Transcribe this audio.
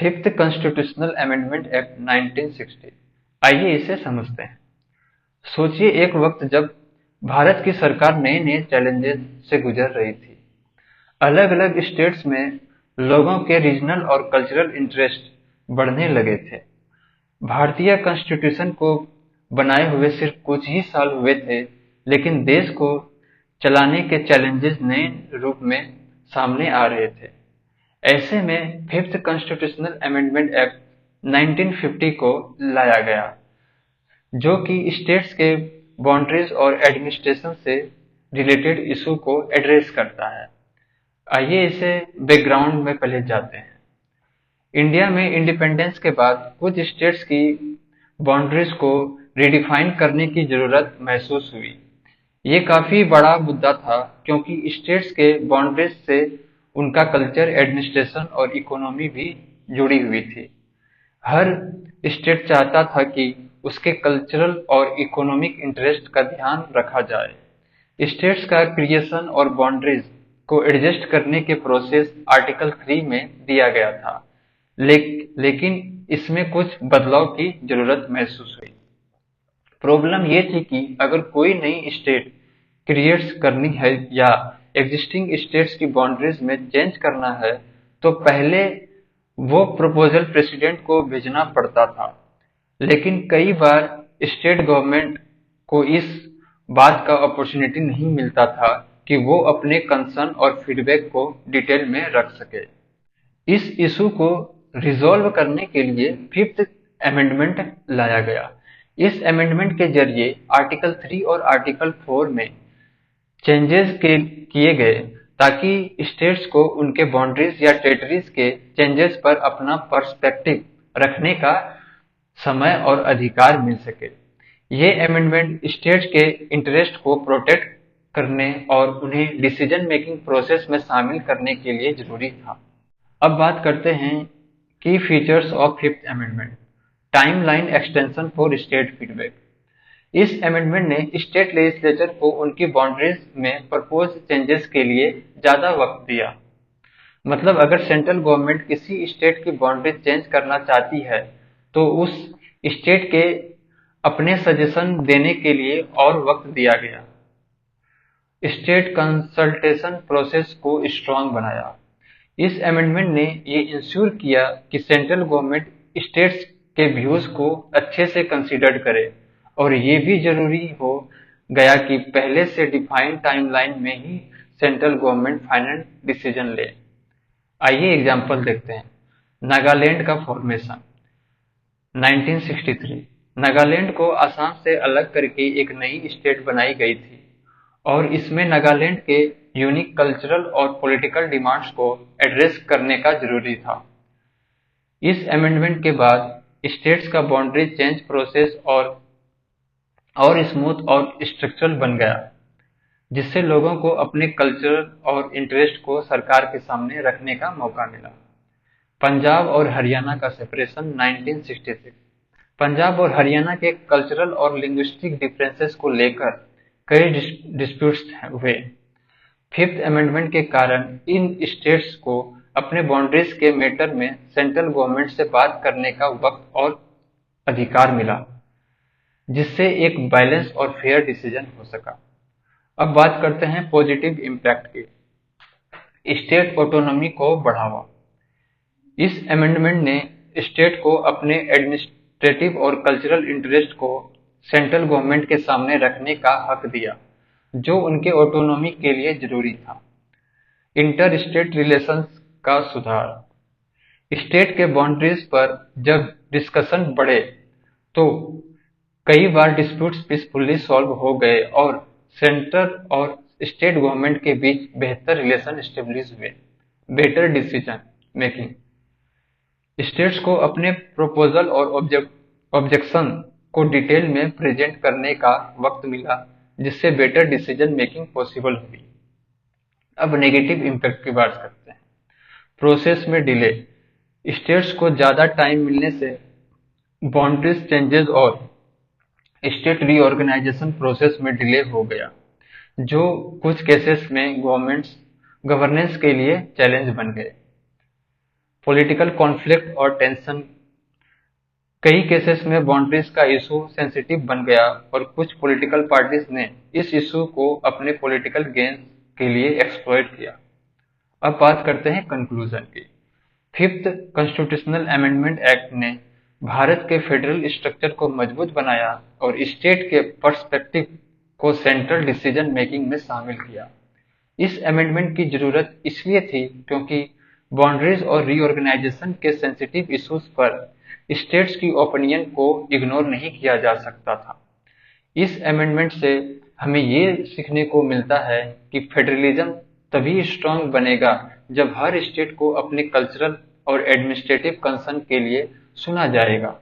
Fifth constitutional amendment act 1960। आइए इसे समझते हैं। सोचिए एक वक्त जब भारत की सरकार नए नए चैलेंजेस से गुजर रही थी। अलग अलग स्टेट्स में लोगों के रीजनल और कल्चरल इंटरेस्ट बढ़ने लगे थे। भारतीय कॉन्स्टिट्यूशन को बनाए हुए सिर्फ कुछ ही साल हुए थे, लेकिन देश को चलाने के चैलेंजेस नए रूप में सामने आ रहे थे। ऐसे में फिफ्थ कॉन्स्टिट्यूशनल अमेंडमेंट एक्ट 1950 को लाया गया, जो कि स्टेट्स के बाउंड्रीज और एडमिनिस्ट्रेशन से रिलेटेड इशू को एड्रेस करता है। आइए इसे बैकग्राउंड में पहले जाते हैं। इंडिया में इंडिपेंडेंस के बाद कुछ स्टेट्स की बाउंड्रीज को रिडिफाइन करने की जरूरत महसूस हुई। ये काफी बड़ा मुद्दा था, क्योंकि स्टेट्स के बाउंड्रीज से उनका कल्चर, एडमिनिस्ट्रेशन और इकोनॉमी भी जुड़ी हुई थी। हर स्टेट चाहता था कि उसके कल्चरल और इकोनॉमिक इंटरेस्ट का ध्यान रखा जाए। स्टेट्स का क्रिएशन और बाउंड्रीज को एडजस्ट करने के प्रोसेस आर्टिकल 3 में दिया गया था, लेकिन इसमें कुछ बदलाव की जरूरत महसूस हुई। प्रॉब्लम ये थी कि अगर कोई नई स्टेट क्रिएट करनी है या एग्जिस्टिंग स्टेट्स की बाउंड्रीज में चेंज करना है, तो पहले वो प्रपोजल प्रेसिडेंट को भेजना पड़ता था। लेकिन कई बार स्टेट गवर्नमेंट को इस बात का अपॉर्चुनिटी नहीं मिलता था कि वो अपने कंसर्न और फीडबैक को डिटेल में रख सके। इस इशू को रिजॉल्व करने के लिए फिफ्थ अमेंडमेंट लाया गया। इस अमेंडमेंट के जरिए आर्टिकल 3 और आर्टिकल 4 में चेंजेस किए गए, ताकि स्टेट्स को उनके बाउंड्रीज या टेरिटरीज के चेंजेस पर अपना पर्सपेक्टिव रखने का समय और अधिकार मिल सके। ये अमेंडमेंट स्टेट्स के इंटरेस्ट को प्रोटेक्ट करने और उन्हें डिसीजन मेकिंग प्रोसेस में शामिल करने के लिए जरूरी था। अब बात करते हैं की features of fifth amendment. Timeline extension for state feedback. इस अमेंडमेंट ने स्टेट लेजिस्लेचर को उनकी बाउंड्रीज में प्रपोज चेंजेस के लिए ज्यादा वक्त दिया। मतलब अगर सेंट्रल गवर्नमेंट किसी स्टेट की बाउंड्री चेंज करना चाहती है, तो उस स्टेट के अपने सजेशन देने के लिए और वक्त दिया गया। स्टेट कंसल्टेशन प्रोसेस को स्ट्रांग बनाया। इस अमेंडमेंट ने ये इंश्योर किया कि सेंट्रल गवर्नमेंट स्टेट्स के व्यूज को अच्छे से कंसीडर करे, और ये भी जरूरी हो गया कि पहले से डिफाइंड टाइमलाइन में ही सेंट्रल गवर्नमेंट फाइनल डिसीजन ले। आइए एग्जांपल देखते हैं। नागालैंड का फॉर्मेशन 1963। नागालैंड को असम से अलग करके एक नई स्टेट बनाई गई थी, और इसमें नागालैंड के यूनिक कल्चरल और पॉलिटिकल डिमांड्स को एड्रेस करने का जरूरी था। इस अमेंडमेंट के बाद स्टेट्स का बाउंड्री चेंज प्रोसेस और स्मूथ और स्ट्रक्चरल बन गया, जिससे लोगों को अपने कल्चर और इंटरेस्ट को सरकार के सामने रखने का मौका मिला। पंजाब और हरियाणा का सेपरेशन 1966। पंजाब और हरियाणा के कल्चरल और लिंग्विस्टिक डिफरेंसेस को लेकर कई डिस्प्यूट्स हुए। फिफ्थ अमेंडमेंट के कारण इन स्टेट्स को अपने बाउंड्रीज के मैटर में सेंट्रल गवर्नमेंट से बात करने का वक्त और अधिकार मिला, जिससे एक बैलेंस और फेयर डिसीजन हो सका। अब बात करते हैं पॉजिटिव इम्पैक्ट की। स्टेट ऑटोनॉमी को बढ़ावा। इस अमेंडमेंट ने स्टेट को अपने एडमिनिस्ट्रेटिव और कल्चरल इंटरेस्ट को सेंट्रल गवर्नमेंट के सामने रखने का हक दिया, जो उनके ऑटोनॉमी के लिए जरूरी था। इंटर स्टेट रिलेशंस का सुधार। स्टेट के बाउंड्रीज पर जब डिस्कशन बढ़े, तो कई बार डिस्प्यूट्स पीसफुली सॉल्व हो गए और सेंट्रल और स्टेट गवर्नमेंट के बीच बेहतर रिलेशन एस्टेब्लिश हुए। Better decision making. स्टेट्स को अपने प्रपोजल और ऑब्जेक्शन को डिटेल में प्रेजेंट करने का वक्त मिला, जिससे बेटर डिसीजन मेकिंग पॉसिबल हुई। अब नेगेटिव इम्पैक्ट की बात करते हैं। प्रोसेस में डिले। स्टेट्स को ज्यादा टाइम मिलने से बाउंड्रीज चेंजेस और स्टेट रीऑर्गेनाइजेशन प्रोसेस में डिले हो गया, जो कुछ केसेस में गवर्नेंस के लिए चैलेंज बन गए। पॉलिटिकल कॉन्फ्लिक्ट और टेंशन। कई केसेस में बाउंड्रीज का इशू सेंसिटिव बन गया और कुछ पॉलिटिकल पार्टीज ने इस इशू को अपने पॉलिटिकल गेन के लिए एक्सप्लॉइट किया। अब बात करते हैं कंक्लूजन की। फिफ्थ कॉन्स्टिट्यूशनल अमेंडमेंट एक्ट ने भारत के फेडरल स्ट्रक्चर को मजबूत बनाया और स्टेट के पर्सपेक्टिव को सेंट्रल डिसीजन मेकिंग में शामिल किया। इस अमेंडमेंट की जरूरत इसलिए थी क्योंकि बाउंड्रीज और रीऑर्गेनाइजेशन के सेंसिटिव इश्यूज पर स्टेट्स की ओपिनियन को इग्नोर नहीं किया जा सकता था। इस अमेंडमेंट से हमें ये सीखने को मिलता है कि फेडरलिज्म तभी स्ट्रांग बनेगा जब हर स्टेट को अपने कल्चरल और एडमिनिस्ट्रेटिव कंसर्न के लिए सुना जाएगा।